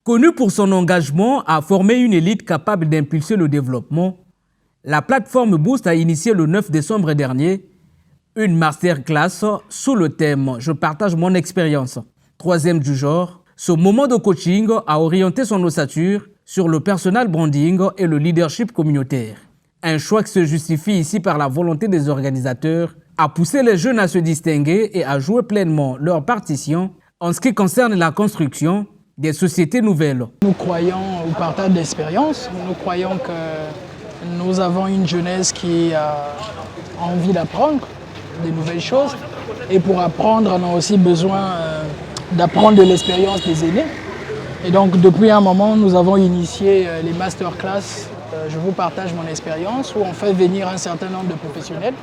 Connue pour son engagement à former une élite capable d'impulser le développement, la plateforme Boost a initié le 9 décembre dernier une masterclass sous le thème « Je partage mon expérience ». Troisième du genre, ce moment de coaching a orienté son ossature sur le personal branding et le leadership communautaire. Un choix qui se justifie ici par la volonté des organisateurs à pousser les jeunes à se distinguer et à jouer pleinement leur partition en ce qui concerne la construction des sociétés nouvelles. Nous croyons au partage d'expérience. Nous croyons que nous avons une jeunesse qui a envie d'apprendre des nouvelles choses. Et pour apprendre, on a aussi besoin d'apprendre de l'expérience des aînés. Et donc, depuis un moment, nous avons initié les masterclass. Je vous partage mon expérience, où on fait venir un certain nombre de professionnels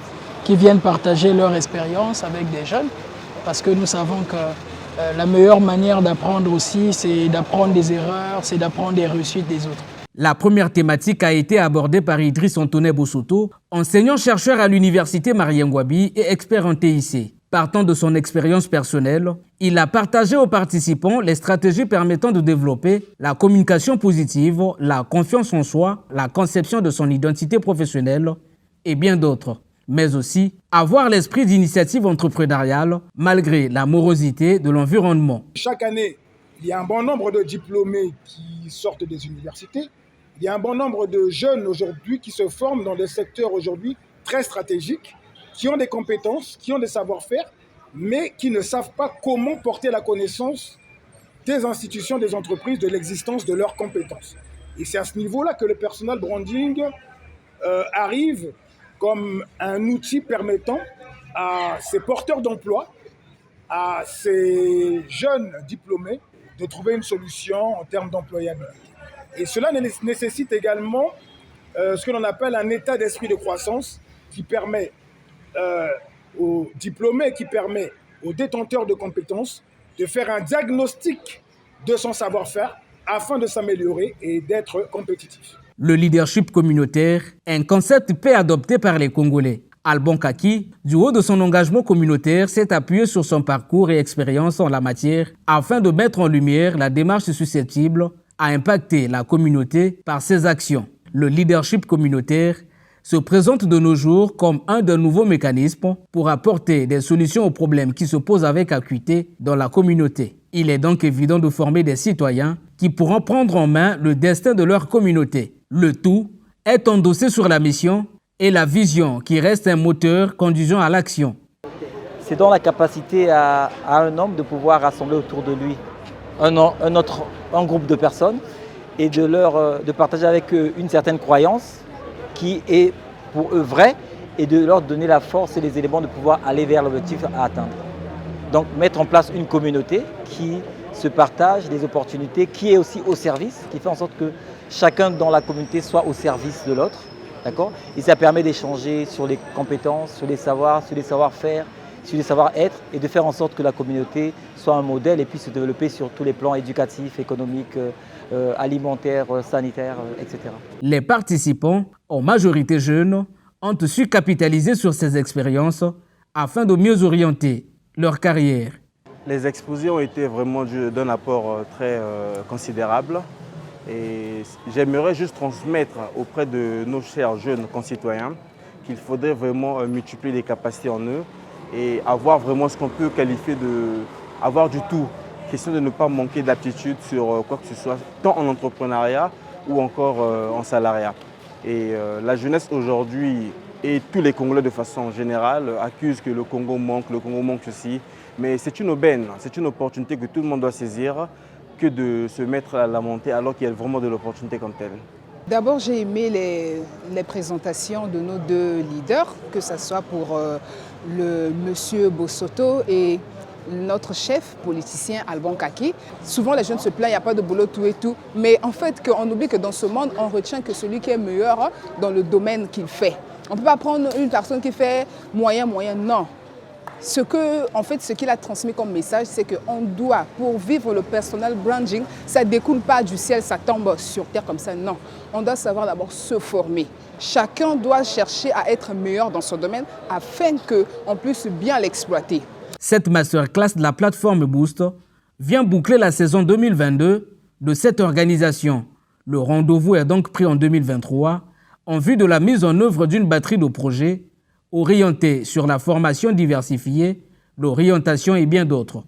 qui viennent partager leur expérience avec des jeunes. Parce que nous savons que la meilleure manière d'apprendre aussi, c'est d'apprendre des erreurs, c'est d'apprendre des réussites des autres. La première thématique a été abordée par Idriss Antonet Bossoto, enseignant-chercheur à l'université Marien Ngouabi et expert en TIC. Partant de son expérience personnelle, il a partagé aux participants les stratégies permettant de développer la communication positive, la confiance en soi, la conception de son identité professionnelle et bien d'autres. Mais aussi avoir l'esprit d'initiative entrepreneuriale malgré la morosité de l'environnement. Chaque année, il y a un bon nombre de diplômés qui sortent des universités. Il y a un bon nombre de jeunes aujourd'hui qui se forment dans des secteurs aujourd'hui très stratégiques, qui ont des compétences, qui ont des savoir-faire, mais qui ne savent pas comment porter la connaissance des institutions, des entreprises, de l'existence de leurs compétences. Et c'est à ce niveau-là que le personal branding arrive comme un outil permettant à ces porteurs d'emploi, à ces jeunes diplômés, de trouver une solution en termes d'employabilité. Et cela nécessite également ce que l'on appelle un état d'esprit de croissance qui permet aux diplômés, qui permet aux détenteurs de compétences de faire un diagnostic de son savoir-faire afin de s'améliorer et d'être compétitif. Le leadership communautaire, un concept peu adopté par les Congolais. Alban Kaki, du haut de son engagement communautaire, s'est appuyé sur son parcours et expérience en la matière afin de mettre en lumière la démarche susceptible à impacter la communauté par ses actions. Le leadership communautaire se présente de nos jours comme un des nouveaux mécanismes pour apporter des solutions aux problèmes qui se posent avec acuité dans la communauté. Il est donc évident de former des citoyens qui pourront prendre en main le destin de leur communauté. Le tout est endossé sur la mission et la vision qui reste un moteur conduisant à l'action. C'est dans la capacité à un homme de pouvoir rassembler autour de lui un groupe de personnes et de partager avec eux une certaine croyance qui est pour eux vraie et de leur donner la force et les éléments de pouvoir aller vers l'objectif à atteindre. Donc mettre en place une communauté qui se partage des opportunités, qui est aussi au service, qui fait en sorte que chacun dans la communauté soit au service de l'autre. D'accord ? Et ça permet d'échanger sur les compétences, sur les savoirs, sur les savoir-faire, sur les savoir-être et de faire en sorte que la communauté soit un modèle et puisse se développer sur tous les plans éducatifs, économiques, alimentaires, sanitaires, etc. Les participants, en majorité jeunes, ont su capitaliser sur ces expériences afin de mieux orienter leur carrière. Les exposés ont été vraiment d'un apport très considérable. Et j'aimerais juste transmettre auprès de nos chers jeunes concitoyens qu'il faudrait vraiment multiplier les capacités en eux et avoir vraiment ce qu'on peut qualifier d'avoir du tout. Question de ne pas manquer d'aptitude sur quoi que ce soit, tant en entrepreneuriat ou encore en salariat. Et la jeunesse aujourd'hui et tous les Congolais de façon générale accusent que le Congo manque ceci. Mais c'est une aubaine, c'est une opportunité que tout le monde doit saisir que de se mettre à la montée alors qu'il y a vraiment de l'opportunité comme telle. D'abord, j'ai aimé les présentations de nos deux leaders, que ce soit pour le monsieur Bossoto et notre chef politicien Alban Kaki. Souvent, les jeunes se plaignent, il n'y a pas de boulot, tout et tout. Mais en fait, on oublie que dans ce monde, on retient que celui qui est meilleur dans le domaine qu'il fait. On ne peut pas prendre une personne qui fait moyen, non. Ce qu'il a transmis comme message, c'est qu'on doit, pour vivre le personal branding, ça ne découle pas du ciel, ça tombe sur terre comme ça, non. On doit savoir d'abord se former. Chacun doit chercher à être meilleur dans son domaine afin qu'on puisse bien l'exploiter. Cette masterclass de la plateforme Boost vient boucler la saison 2022 de cette organisation. Le rendez-vous est donc pris en 2023 en vue de la mise en œuvre d'une batterie de projets orientés sur la formation diversifiée, l'orientation et bien d'autres.